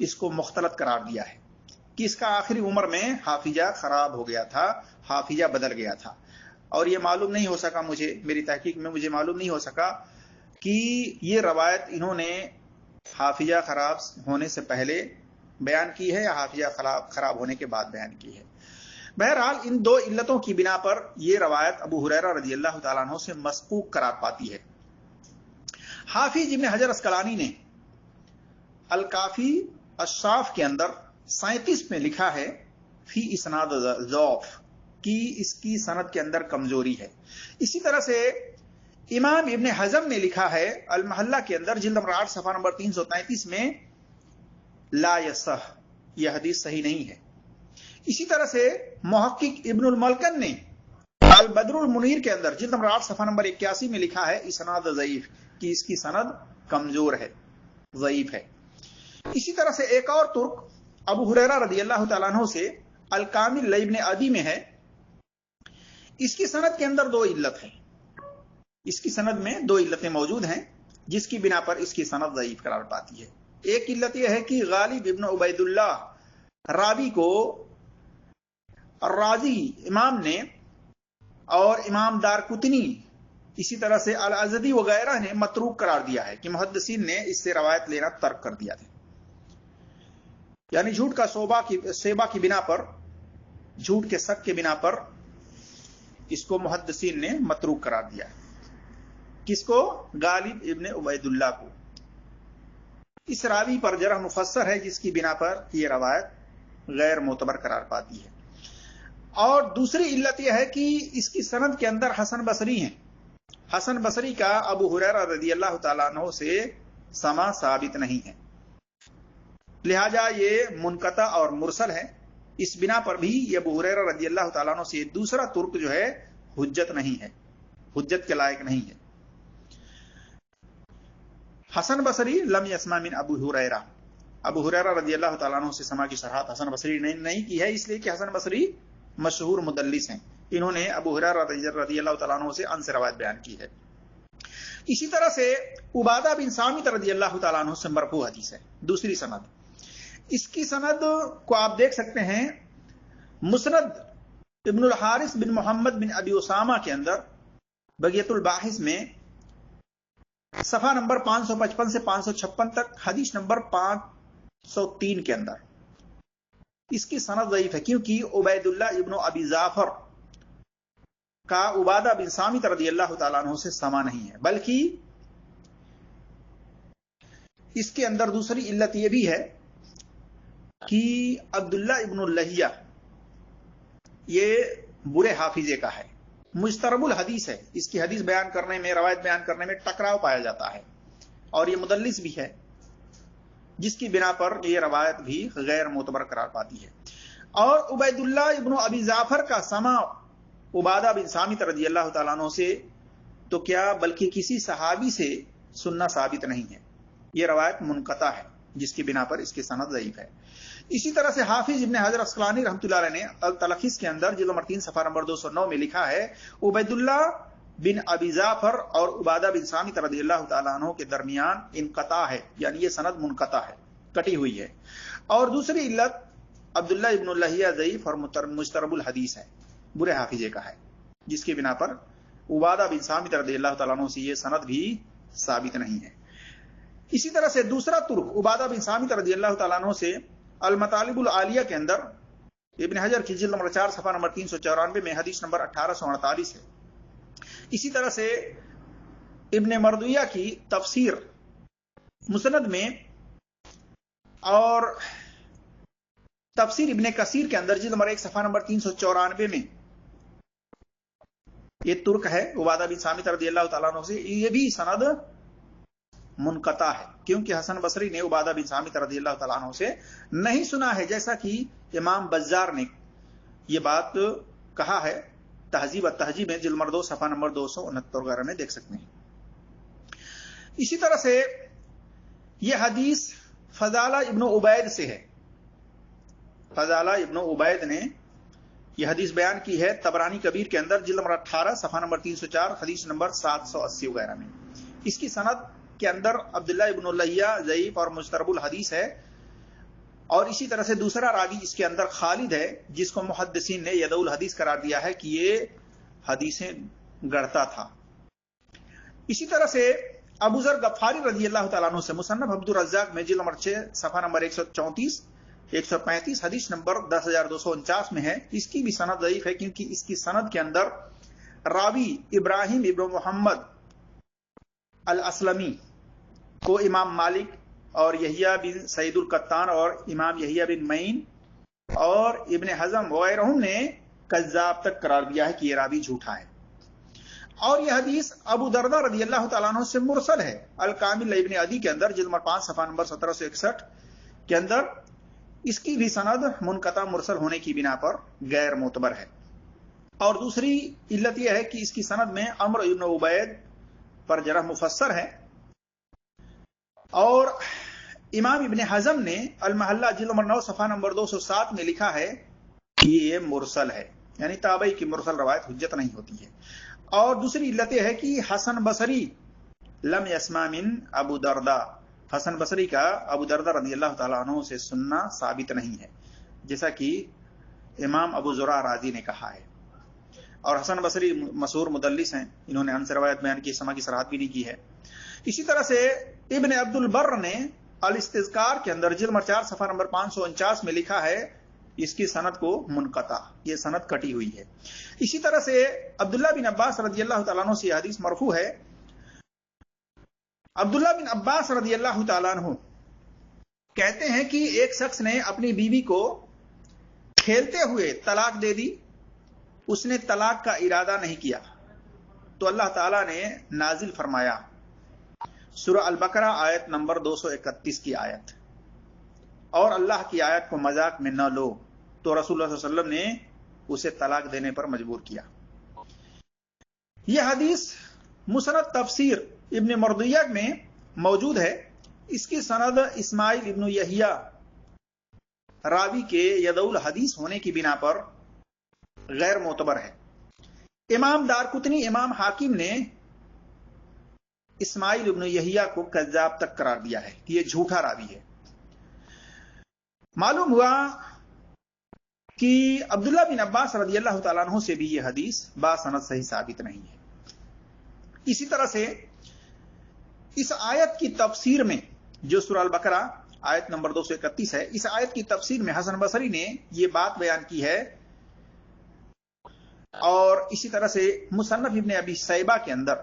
اس کو مختلط قرار دیا ہے کہ اس کا آخری عمر میں حافظہ خراب ہو گیا تھا، حافظہ بدل گیا تھا، اور یہ معلوم نہیں ہو سکا مجھے، میری تحقیق میں مجھے معلوم نہیں ہو سکا کہ یہ روایت انہوں نے حافظہ خراب ہونے سے پہلے بیان کی ہے یا حافظہ خراب ہونے کے بعد بیان کی ہے۔ بہرحال ان دو علتوں کی بنا پر یہ روایت ابو ہریرہ رضی اللہ تعالیٰ عنہ سے مسقوق قرار پاتی ہے۔ حافظ ابن حجر اسقلانی نے الکافی الشاف کے اندر 37 میں لکھا ہے فی اسناد ضعف، کی اس کی سند کے اندر کمزوری ہے۔ اسی طرح سے امام ابن حزم نے لکھا ہے المحلہ کے اندر جلد نمبر 8 صفحہ نمبر 333 میں لا یصح، یہ حدیث صحیح نہیں ہے۔ اسی طرح سے محقق ابن الملکن نے البدر المنیر کے اندر جلد نمبر 8 صفحہ نمبر 81 میں لکھا ہے اسناد ضعیف، کہ اس کی سند کمزور ہے، ضعیف ہے۔ اسی طرح سے ایک اور ترک ابو ہریرہ رضی اللہ تعالیٰ عنہ سے الکامل لابن عدی میں ہے، اس کی سند کے اندر دو علت ہے، اس کی سند میں دو علتیں موجود ہیں جس کی بنا پر اس کی سند ضعیف قرار پاتی ہے۔ ایک علت یہ ہے کہ غالب ابن عبید اللہ راوی کو الرازی امام نے اور امام دارقطنی اسی طرح سے الازدی وغیرہ نے متروک قرار دیا ہے، کہ محدثین نے اس سے روایت لینا ترک کر دیا تھا، یعنی جھوٹ کا شیبہ کی بنا پر، جھوٹ کے شک کے بنا پر اس کو محدثین نے متروک قرار دیا ہے۔ کس کو؟ غالب ابن عبید اللہ کو۔ اس راوی پر جرح مفسر ہے جس کی بنا پر یہ روایت غیر معتبر قرار پاتی ہے۔ اور دوسری علت یہ ہے کہ اس کی سند کے اندر حسن بصری ہیں، حسن بصری کا ابو ہریرہ رضی اللہ تعالیٰ عنہ سے سما ثابت نہیں ہے، لہذا یہ منقطع اور مرسل ہے۔ اس بنا پر بھی یہ ابو ہریرہ رضی اللہ تعالیٰ عنہ سے دوسرا ترک جو ہے حجت نہیں ہے، حجت کے لائق نہیں ہے۔ حسن بصری لم یسمع من ابو ہریرہ، ابو ہریرہ رضی اللہ تعالیٰ عنہ سے سما کی صحت حسن بصری نے نہیں کی ہے، اس لیے کہ حسن بصری مشہور مدلس ہیں، انہوں نے ابو ہریرہ رضی اللہ تعالیٰ عنہ سے ان سے روایت بیان کی ہے۔ اسی طرح سے عبادہ بن صامت رضی اللہ تعالیٰ عنہ سے مرفوع حدیث ہے، دوسری سند۔ اس کی سند کو آپ دیکھ سکتے ہیں مسند ابن الحارث بن محمد بن ابی اسامہ کے اندر بغیت الباحث میں صفحہ نمبر 555 سے 556 تک، حدیث نمبر 503 کے اندر اس کی سند ضعیف ہے، کیونکہ عبید اللہ ابن ابی جعفر کا عبادہ بن صامت رضی اللہ تعالیٰ عنہ سے سما نہیں ہے، بلکہ اس کے اندر دوسری علت یہ بھی ہے کہ عبداللہ ابن اللہیہ یہ برے حافظے کا ہے، مجترب الحدیث ہے، اس کی حدیث بیان کرنے میں، روایت بیان کرنے میں ٹکراؤ پایا جاتا ہے، اور یہ مدلس بھی ہے، جس کی بنا پر یہ روایت بھی غیر معتبر قرار پاتی ہے۔ اور عبید اللہ ابن ابی جعفر کا سما عبادہ بن صامت رضی اللہ تعالیٰ عنہ سے تو کیا بلکہ کسی صحابی سے سننا ثابت نہیں ہے، یہ روایت منقطع ہے، جس کی بنا پر اس کی سند ضعیف ہے۔ اسی طرح سے حافظ ابن حجر اسقلانی رحمۃ اللہ علیہ نے التلخیص کے اندر جلد نمبر 3 صفحہ نمبر 209 میں لکھا ہے عبید اللہ بن ابی جعفر اور عبادہ بن صامت رضی اللہ تعالیٰ عنہ کے درمیان انقطاع ہے، یعنی یہ سند منقطع ہے، کٹی ہوئی ہے۔ اور دوسری علت عبداللہ ابن اللہیہ ضعیف اور مجترب الحدیث ہے، برے حافظے کا ہے، جس کی بنا پر عبادہ بن صامت رضی اللہ تعالیٰ عنہ سے یہ سند بھی ثابت نہیں ہے۔ اسی طرح سے دوسرا ترک عبادہ بن صامت رضی اللہ تعالیٰ عنہ سے المطالب العالیہ کے اندر ابن حجر کی جلد نمبر 4 صفحہ نمبر 394 میں حدیث نمبر 1848 ہے۔ اسی طرح سے ابن مردویہ کی تفسیر مسند میں اور تفسیر ابن کثیر کے اندر جلد نمبر 1 صفحہ نمبر 394 میں یہ ترک ہے عبادہ بن صامت رضی اللہ تعالیٰ عنہ سے، یہ بھی سند منقطع ہے، کیونکہ حسن بصری نے عبادہ بن صامت رضی اللہ تعالیٰ عنہ سے نہیں سنا ہے، جیسا کہ امام بزار نے یہ بات کہا ہے تہذیب التہذیب میں جلد نمبر 2 صفحہ نمبر 269 وغیرہ میں دیکھ سکتے ہیں۔ اسی طرح سے یہ حدیث فضالہ ابن عبید سے ہے، فضالہ ابن عبید نے یہ حدیث بیان کی ہے طبرانی کبیر کے اندر جلد نمبر 18 صفحہ نمبر 304 حدیث نمبر 780 وغیرہ میں۔ اس کی سند کے اندر عبداللہ ابن اللہیہ ضعیف اور مجترب الحدیث ہے، اور اسی طرح سے دوسرا راوی اس کے اندر خالد ہے، جس کو محدثین نے یدع الحدیث قرار دیا ہے کہ یہ حدیثیں گڑھتا تھا۔ اسی طرح سے ابو ذر غفاری رضی اللہ تعالیٰ عنہ سے مصنف عبد الرزاق میں جلد نمبر 6 صفحہ نمبر 134 135 حدیث نمبر 10249 میں ہے۔ اس کی بھی سند ضعیف ہے، کیونکہ اس کی سند کے اندر راوی ابراہیم ابن محمد الاسلمی کو امام مالک اور یحییٰ بن سعید القطان اور امام یحییٰ بن معین اور ابن حزم وغیرہ نے کذاب تک قرار دیا ہے کہ یہ راوی جھوٹا ہے۔ اور یہ حدیث ابو دردہ رضی اللہ تعالیٰ عنہ سے مرسل ہے۔ الکامل ابن عدی کے اندر جلد نمبر 5 صفحہ نمبر 1761 کے اندر اس کی بھی سند منقطع مرسل ہونے کی بنا پر غیر معتبر ہے۔ اور دوسری علت یہ ہے کہ اس کی سند میں عمرو ابن عبید پر جرح مفسر ہے، اور امام ابن حزم نے المحلہ جلد نمبر 9 صفحہ نمبر 207 میں لکھا ہے کہ یہ مرسل ہے، یعنی تابعی کی مرسل روایت حجت نہیں ہوتی ہے۔ اور دوسری علت یہ ہے کہ حسن بصری لم یسمع من ابو دردہ، حسن بصری کا ابو دردہ رضی اللہ تعالیٰ عنہ سے سننا ثابت نہیں ہے، جیسا کہ امام ابو زرع رازی نے کہا ہے۔ اور حسن بصری مشہور مدلس ہیں، انہوں نے ان سے روایت بیان کی، سما کی صراحت بھی نہیں کی ہے۔ اسی طرح سے ابن عبد البر نے الاستذکار کے اندر جلد نمبر 4 صفحہ نمبر 549 میں لکھا ہے اس کی سند کو منقطع، یہ سند کٹی ہوئی ہے۔ اسی طرح سے عبداللہ بن عباس رضی اللہ تعالیٰ عنہ سے یہ حدیث مرفوع ہے۔ عبداللہ بن عباس رضی اللہ تعالیٰ عنہ کہتے ہیں کہ ایک شخص نے اپنی بیوی کو کھیلتے ہوئے طلاق دے دی، اس نے طلاق کا ارادہ نہیں کیا، تو اللہ تعالیٰ نے نازل فرمایا سورہ البقرہ آیت نمبر 231 کی آیت، اور اللہ کی آیت کو مذاق میں نہ لو، تو رسول اللہ صلی اللہ علیہ وسلم نے اسے طلاق دینے پر مجبور کیا۔ یہ حدیث مسند تفسیر ابن مردویہ میں موجود ہے۔ اس کی سند اسماعیل ابن یحییٰ راوی کے یدع الحدیث ہونے کی بنا پر غیر معتبر ہے۔ امام دارقطنی، امام حاکم نے اسماعیل ابن یحییٰ کو کذاب تک قرار دیا ہے کہ یہ جھوٹا راوی ہے۔ معلوم ہوا کہ عبداللہ بن عباس رضی اللہ تعالیٰ عنہ سے بھی یہ حدیث باسند صحیح ثابت نہیں ہے۔ اسی طرح سے اس آیت کی تفسیر میں جو سورہ البقرہ آیت نمبر 231 ہے، اس آیت کی تفسیر میں حسن بصری نے یہ بات بیان کی ہے، اور اسی طرح سے مصنف ابن ابی شیبہ کے اندر،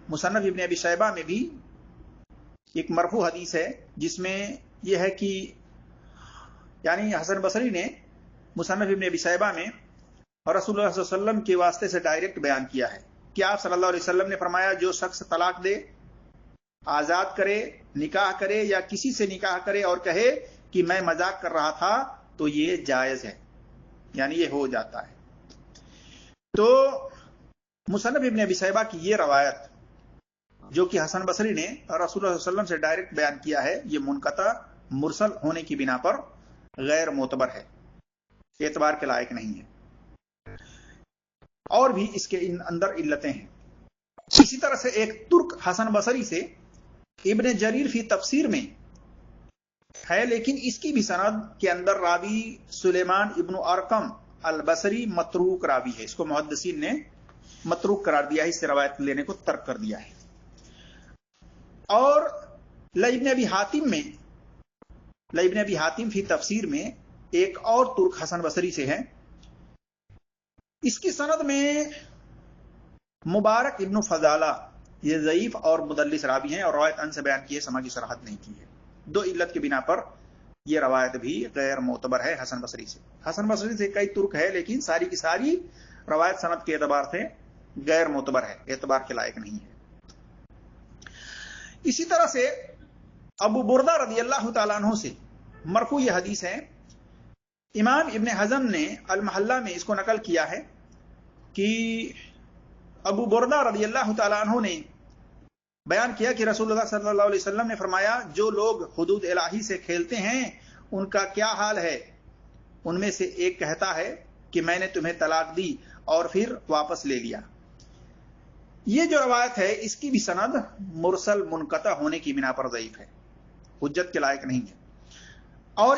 مصنف ابن ابی شیبہ میں بھی ایک مرفوع حدیث ہے جس میں یہ ہے کہ یعنی حسن بصری نے مصنف ابن ابی شیبہ میں رسول اللہ صلی اللہ علیہ وسلم کے واسطے سے ڈائریکٹ بیان کیا ہے کہ آپ صلی اللہ علیہ وسلم نے فرمایا جو شخص طلاق دے، آزاد کرے، نکاح کرے یا کسی سے نکاح کرے اور کہے کہ میں مذاق کر رہا تھا، تو یہ جائز ہے، یعنی یہ ہو جاتا ہے۔ تو مصنف ابن ابی شیبہ کی یہ روایت جو کہ حسن بصری نے رسول اللہ صلی اللہ علیہ وسلم سے ڈائریکٹ بیان کیا ہے، یہ منقطع مرسل ہونے کی بنا پر غیر معتبر ہے، اعتبار کے لائق نہیں ہے۔ اور بھی اس کے اندر علتیں ہیں۔ اسی طرح سے ایک ترک حسن بصری سے ابن جریر فی تفسیر میں ہے، لیکن اس کی بھی سند کے اندر راوی سلیمان ابن ارقم البصری متروک راوی ہے، اس کو محدثین نے متروک قرار دیا ہے، اس سے روایت لینے کو ترک کر دیا ہے۔ اور لابن ابی حاتم فی تفسیر میں ایک اور ترک حسن بصری سے ہے، اس کی سند میں مبارک ابن فضالہ یہ ضعیف اور مدلس راوی ہیں، اور روایت ان سے بیان کی ہے، سما کی صراحت نہیں کی ہے۔ دو علت کے بنا پر یہ روایت بھی غیر معتبر ہے حسن بصری سے۔ حسن بصری سے کئی ترک ہے، لیکن ساری کی ساری روایت سند کے اعتبار سے غیر معتبر ہے، اعتبار کے لائق نہیں ہے۔ اسی طرح سے ابو بردہ رضی اللہ تعالیٰ عنہ سے مرفوع یہ حدیث ہے۔ امام ابن حزم نے المحلہ میں اس کو نقل کیا ہے کہ ابو بردہ رضی اللہ تعالیٰ عنہ نے بیان کیا کہ رسول اللہ صلی اللہ علیہ وسلم نے فرمایا جو لوگ حدود الہی سے کھیلتے ہیں ان کا کیا حال ہے؟ ان میں سے ایک کہتا ہے کہ میں نے تمہیں طلاق دی اور پھر واپس لے لیا۔ یہ جو روایت ہے اس کی بھی سند مرسل منقطع ہونے کی بنا پر ضعیف ہے، حجت کے لائق نہیں ہے۔ اور